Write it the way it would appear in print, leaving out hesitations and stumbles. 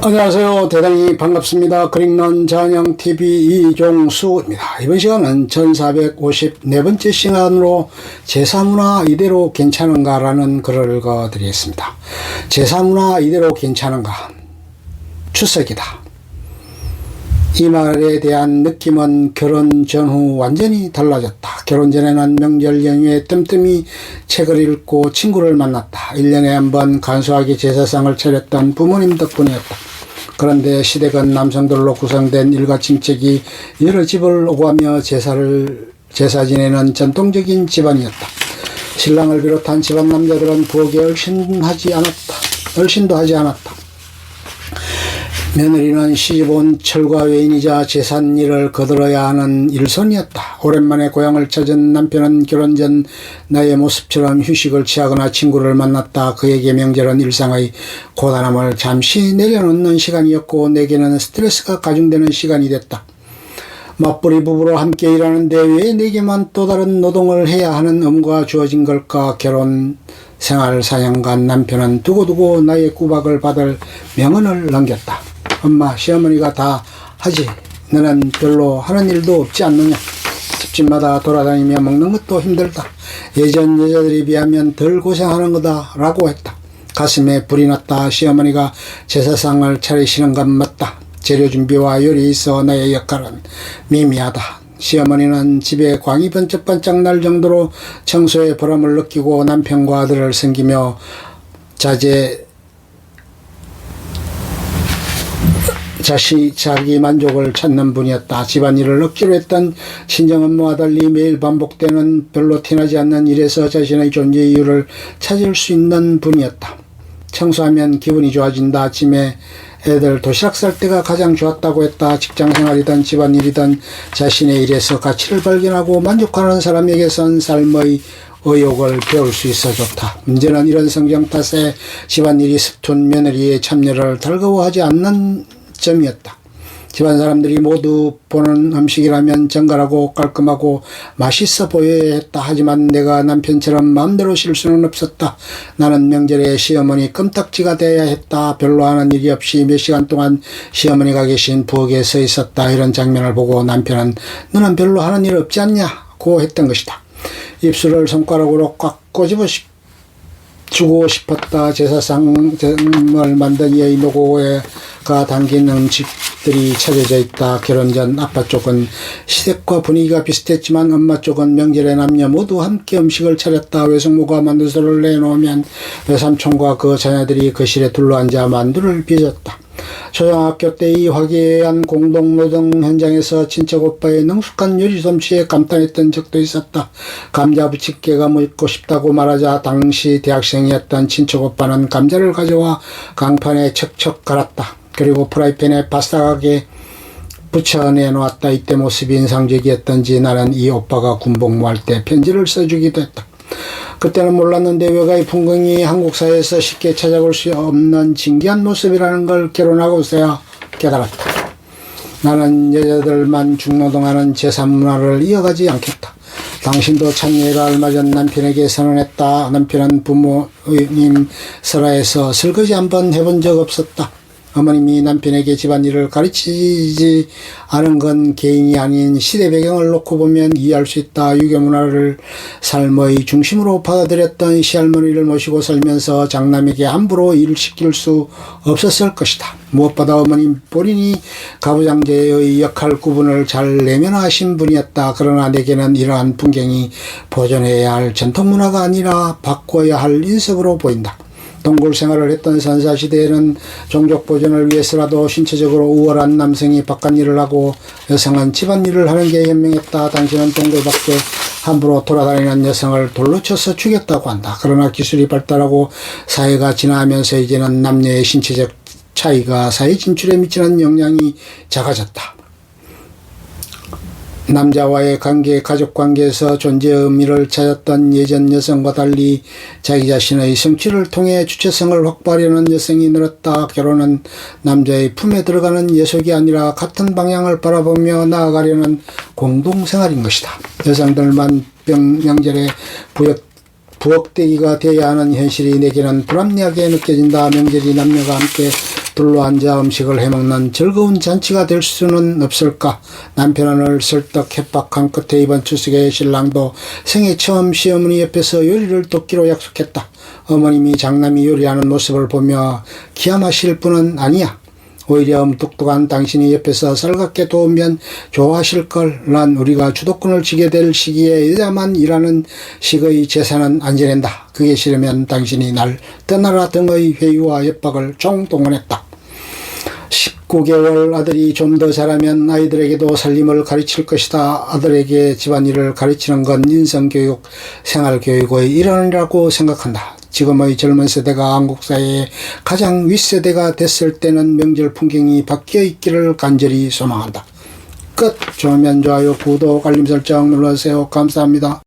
안녕하세요. 대단히 반갑습니다. 그릭론 전영TV 이종수입니다. 이번 시간은 1454번째 시간으로 제사문화 이대로 괜찮은가 라는 글을 읽어드리겠습니다. 제사문화 이대로 괜찮은가? 추석이다. 이 말에 대한 느낌은 결혼 전후 완전히 달라졌다. 결혼 전에는 명절 연휴에 뜸뜸이 책을 읽고 친구를 만났다. 1년에 한 번 간소하게 제사상을 차렸던 부모님 덕분이었다. 그런데 시댁은 남성들로 구성된 일가친척이 여러 집을 오가며 제사 지내는 전통적인 집안이었다. 신랑을 비롯한 집안 남자들은 부엌에 얼씬도 하지 않았다. 며느리는 시집온 철과 외인이자 제삿일을 거들어야 하는 일손이었다. 오랜만에 고향을 찾은 남편은 결혼 전 나의 모습처럼 휴식을 취하거나 친구를 만났다. 그에게 명절은 일상의 고단함을 잠시 내려놓는 시간이었고 내게는 스트레스가 가중되는 시간이 됐다. 맞벌이 부부로 함께 일하는데 왜 내게만 또 다른 노동을 해야 하는 의무가 주어진 걸까? 결혼 생활 4년간 남편은 두고두고 나의 구박을 받을 명언을 남겼다. 엄마, 시어머니가 다 하지. 너는 별로 하는 일도 없지 않느냐. 집집마다 돌아다니며 먹는 것도 힘들다. 예전 여자들에 비하면 덜 고생하는 거다 라고 했다. 가슴에 불이 났다. 시어머니가 제사상을 차리시는 건 맞다. 재료 준비와 요리에 있어 나의 역할은 미미하다. 시어머니는 집에 광이 번쩍번쩍 날 정도로 청소에 보람을 느끼고 남편과 아들을 섬기며 자기 만족을 찾는 분이었다. 집안일을 억지로 했던 친정엄마와 달리 매일 반복되는 별로 티나지 않는 일에서 자신의 존재 이유를 찾을 수 있는 분이었다. 청소하면 기분이 좋아진다. 아침에 애들 도시락 쌀 때가 가장 좋았다고 했다. 직장생활이든 집안일이든 자신의 일에서 가치를 발견하고 만족하는 사람에게선 삶의 의욕을 배울 수 있어 좋다. 문제는 이런 성경 탓에 집안일이 서툰 며느리의 참여를 달거워하지 않는 점이었다. 집안 사람들이 모두 보는 음식이라면 정갈하고 깔끔하고 맛있어 보여야 했다. 하지만 내가 남편처럼 마음대로 쉴 수는 없었다. 나는 명절에 시어머니 껌딱지가 돼야 했다. 별로 하는 일이 없이 몇 시간 동안 시어머니가 계신 부엌에 서 있었다. 이런 장면을 보고 남편은 너는 별로 하는 일 없지 않냐고 했던 것이다. 입술을 손가락으로 꽉 꼬집어 주고 싶었다. 제사상을 만든 이의 노고가 담긴 음식들이 차려져 있다. 결혼 전 아빠 쪽은 시댁과 분위기가 비슷했지만 엄마 쪽은 명절에 남녀 모두 함께 음식을 차렸다. 외숙모가 만두소를 내놓으면 외삼촌과 그 자녀들이 거실에 둘러앉아 만두를 빚었다. 초등학교 때 이 화기애애한 공동노동 현장에서 친척 오빠의 능숙한 요리 솜씨에 감탄했던 적도 있었다. 감자 부침개가 먹고 싶다고 말하자 당시 대학생이었던 친척 오빠는 감자를 가져와 강판에 척척 갈았다. 그리고 프라이팬에 바싹하게 붙여내 놓았다. 이때 모습이 인상적이었던지 나는 이 오빠가 군복무할 때 편지를 써주기도 했다. 그때는 몰랐는데 외가의 풍경이 한국 사회에서 쉽게 찾아볼 수 없는 진기한 모습이라는 걸 결혼하고서야 깨달았다. 나는 여자들만 중노동하는 제사문화를 이어가지 않겠다. 당신도 찬예가 얼마 전 남편에게 선언했다. 남편은 부모님 설화에서 설거지 한번 해본 적 없었다. 어머님이 남편에게 집안일을 가르치지 않은 건 개인이 아닌 시대 배경을 놓고 보면 이해할 수 있다. 유교문화를 삶의 중심으로 받아들였던 시할머니를 모시고 살면서 장남에게 함부로 일을 시킬 수 없었을 것이다. 무엇보다 어머님 본인이 가부장제의 역할 구분을 잘 내면하신 분이었다. 그러나 내게는 이러한 풍경이 보존해야 할 전통문화가 아니라 바꿔야 할 인석으로 보인다. 동굴 생활을 했던 선사시대에는 종족 보존을 위해서라도 신체적으로 우월한 남성이 바깥일을 하고 여성은 집안일을 하는 게 현명했다. 당신은 동굴 밖에 함부로 돌아다니는 여성을 돌로 쳐서 죽였다고 한다. 그러나 기술이 발달하고 사회가 진화하면서 이제는 남녀의 신체적 차이가 사회 진출에 미치는 영향이 작아졌다. 남자와의 관계, 가족 관계에서 존재의 의미를 찾았던 예전 여성과 달리 자기 자신의 성취를 통해 주체성을 확보하려는 여성이 늘었다. 결혼은 남자의 품에 들어가는 예속이 아니라 같은 방향을 바라보며 나아가려는 공동생활인 것이다. 여성들만 명절에 부엌대기가 되어야 하는 현실이 내게는 불합리하게 느껴진다. 명절이 남녀가 함께 둘러앉아 음식을 해먹는 즐거운 잔치가 될 수는 없을까. 남편을 설득 협박한 끝에 이번 추석에 신랑도 생애 처음 시어머니 옆에서 요리를 돕기로 약속했다. 어머님이 장남이 요리하는 모습을 보며 기아 마실 뿐은 아니야. 오히려 뚝뚝한 당신이 옆에서 살갑게 도우면 좋아하실걸. 난 우리가 주도권을 쥐게 될 시기에 여자만 일하는 식의 재산은 안 지낸다. 그게 싫으면 당신이 날 떠나라 등의 회유와 협박을 총동원했다. 19개월 아들이 좀 더 자라면 아이들에게도 살림을 가르칠 것이다. 아들에게 집안일을 가르치는 건 인성교육, 생활교육의 일환이라고 생각한다. 지금의 젊은 세대가 한국 사회의 가장 윗세대가 됐을 때는 명절 풍경이 바뀌어 있기를 간절히 소망한다. 끝. 좋으면 좋아요, 구독, 알림 설정 눌러주세요. 감사합니다.